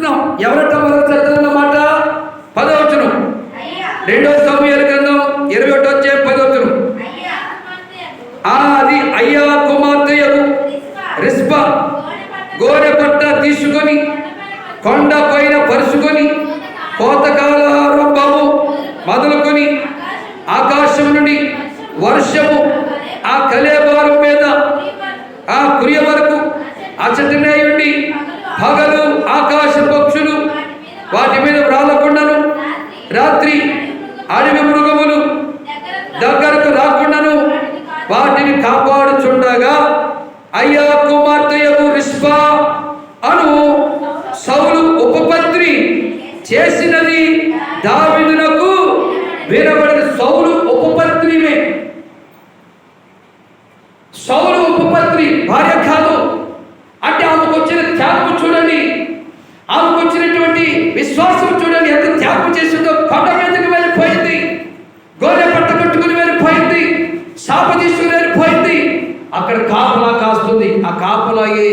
చూస్తున్నాం. ఎవరట మొదటి చదువుతున్నమాట? 10వ వచనం. 2 సమూయేలు గ్రంథం 21వ అధ్యాయం 10వ వచనం. అది అయ్యా కుమార్తెయగు రిస్పా గోనె పట్ట తీసుకొని కొండ పైన పరుచుకొని కోతకాలారంభము మొదలుకొని ఆకాశం నుండి వర్షము ఆ కలేబారం మీద ఆ కురియ వరకు అచటనే ఉండి పగలు ఆకాశ పక్షులు వాటి మీద రాలకుండాను రాత్రి అడవి మృగములు దగ్గరకు రాకుండాను వాటిని కాపాడుచుండగా అయ్యా కుమార్తెయగు రిస్పా అను సౌలు ఉపపత్ని చేసినది దావీదునకు వినబడిన. సౌలు ఉపపత్నిమే. సౌలు ఉపపత్ని భార్య కాదు. అంటే ఆమెకు వచ్చిన త్యాగం చూడండి, ఆమెకు వచ్చినటువంటి విశ్వాసం చూడండి, ఎంత త్యాగం చేసిందో. కొండ మీదకి వెళ్ళిపోయింది, గోనె పట్ట కట్టుకుని వెళ్ళిపోయింది, శాప తీసుకుని వెళ్ళిపోయింది. అక్కడ కాపలా కాస్తుంది. ఆ కాపలాయే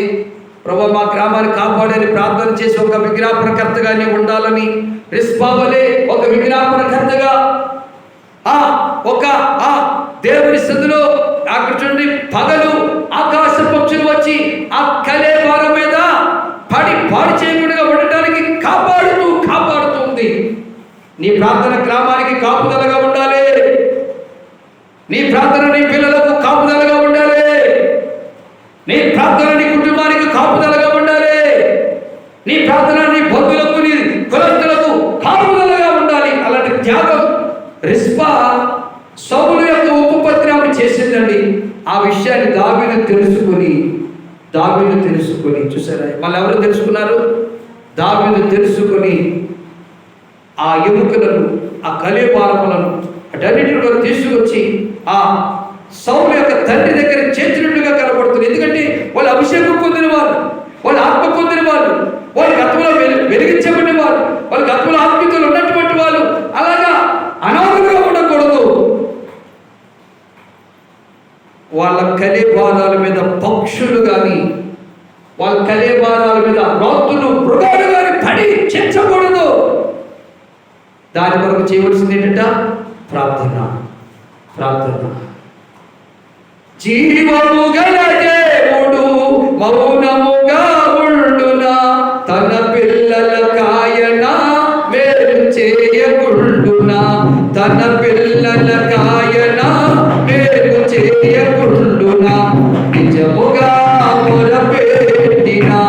ప్రభు మా గ్రామాన్ని కాపాడని ప్రార్థన చేసి ఒక విజ్ఞాపనకర్తగానే ఉండాలని రిస్పావలే ఒక విజ్ఞాపనకర్తగా ఒక దేవుని సందులో అక్కడ చూడండి పగలు ఆకాశ పక్షులు వచ్చి ఆ కలేబార మీద పడి పాడు చేయకుండా ఉండటానికి కాపాడుతుంది. నీ ప్రార్థన గ్రామానికి కాపుదలగా ఉండాలి. నీ ప్రార్థన నీ పిల్లలకు కాపుదలగా ఉండాలి. నీ ప్రార్థన నీ కుటుంబానికి కాపుదలగా ఉండాలి. నీ ప్రార్థన నీ బంధువులకు నీ కులస్తులకు కాపుదలగా ఉండాలి. అలాంటి త్యాగం రిస్పా సౌలు యొక్క ఉపపత్ని ఆమె చేసిందండి. ఆ విషయాన్ని దావీదు తెలుసుకొని చూసారా, వాళ్ళు ఎవరు తెలుసుకున్నారు? దావీదు తెలుసుకొని ఆ ఎముకలను ఆ కలేబారములను అటన్నిటిలో తీసుకొచ్చి ఆ సౌలు యొక్క తండ్రి దగ్గర చేర్చినట్టుగా కనబడుతుంది. ఎందుకంటే వాళ్ళు అభిషేకం పొందిన వాళ్ళు, వాళ్ళు ఆత్మ పొందిన వాళ్ళు, వాళ్ళు గతంలో వెలిగించబడిన వాళ్ళు, వాళ్ళు గతంలో ఆత్మీయతలు ఉన్నటువంటి వాళ్ళు. అలాగా అనాథులుగా ఉండకూడదు. వాళ్ళ కలేబారాల మీద పక్షులు కానీ, వాళ్ళ కలేబారాల మీద రాత్రులు మృగాలు కానీ పడి చేర్చకూడదు. దాని కొరకు చేయవలసింది ఏంటంట? ప్రార్థన. జీవము గల దేవుడు మౌనముగా ఉండునా, తన పిల్లల కాయన మేలు చేయకుండునా, తన పిల్లల కాయన మేలు చేయకుండునా, నిజముగా మొరపెట్టినా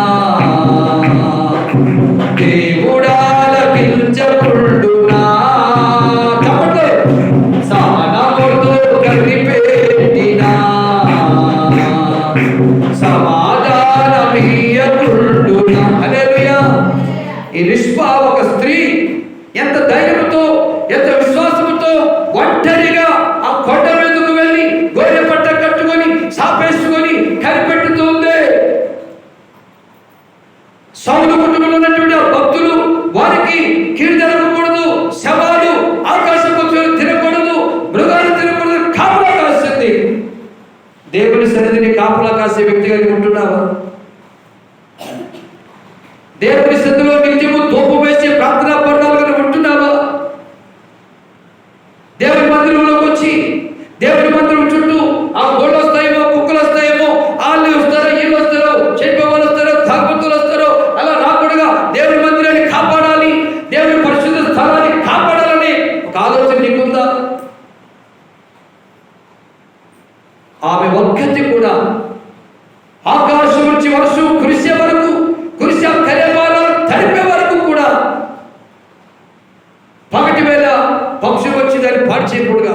దేవుడాలకించకుండునా. కాబట్టి సహనముతో కనిపెట్టినా సమాధానమీయకుండునా. హల్లెలూయా. ఈ రిస్పా ఒక స్త్రీ ఎంత ధైర్యంతో, ఎంత విశ్వాసంతో ఒంటరిగా ఆ కొండ మీదకు వెళ్ళి గోనె పట్ట కట్టుకొని సాపేసుకొని కనిపెట్టుతుంది. సౌలు కుటుంబంలో ఉన్నటువంటి ఆ భక్తులు వారికి కీడు జరగకూడదు, శవాలు ఆకాశ పక్షులు తినకూడదు, మృగాలు తినకూడదు, కాపలా కాస్తుంది. దేవుని సన్నిధిని కాపలా కాసే వ్యక్తిగా ఉంటున్నావా? దేవుని సన్నిధిలో నిత్యము తోపు వేసే ప్రార్థనా పర్ణాలుగా ఉంటున్నావా? దేవుని మందిరంలోకి వచ్చి దేవుని మందిరం చుట్టూ ఆ గోళ్ళు వస్తాయేమో, కుక్కలు వస్తాయేమో, వాళ్ళు వస్తారో, వీళ్ళు వస్తారో, చెప్పే వాళ్ళు వస్తారో, తాగుబోతులు వస్తారో, అలా రాకుండా దేవుని మందిరాన్ని కాపాడాలి, దేవుని పరిశుద్ధ స్థలాన్ని కాపాడాలని ఒక ఆలోచన నీకుందా? ఆమె ఒక్కటి కూడా ఆకాశం నుంచి వర్షం కురిసే వరకు, కురిసే కలేబారాలు తడిపే వరకు కూడా పగటి వేళ పక్షులు వచ్చి దాన్ని పాడు చేయకూడగా,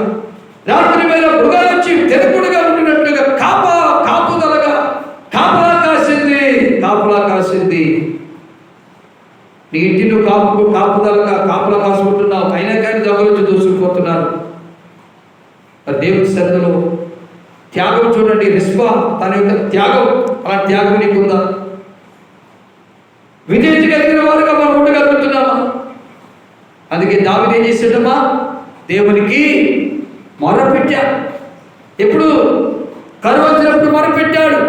రాత్రి వేళ మృగాలు వచ్చి తెరకుడుగా ఉంటున్నట్టుగా కాపుదలగా కాపలా కాసింది. నీ ఇంటిలో కాపుదలగా కాపలా కాసుకుంటున్నావు, అయినా కానీ దగ్గర దూసుకుపోతున్నారు. దేవుని సన్నిధిలో త్యాగం చూడండి. రిస్పా తన యొక్క త్యాగం, అలా త్యాగం నీకుందా? విధేయత కలిగిన వారుగా మనం ఉండగలుగుతున్నామా? అందుకే దావీదు ఏం చేశాడమ్మా? దేవునికి మొరపెట్టా. ఎప్పుడు కరువు వచ్చినప్పుడు మొరపెట్టాడు.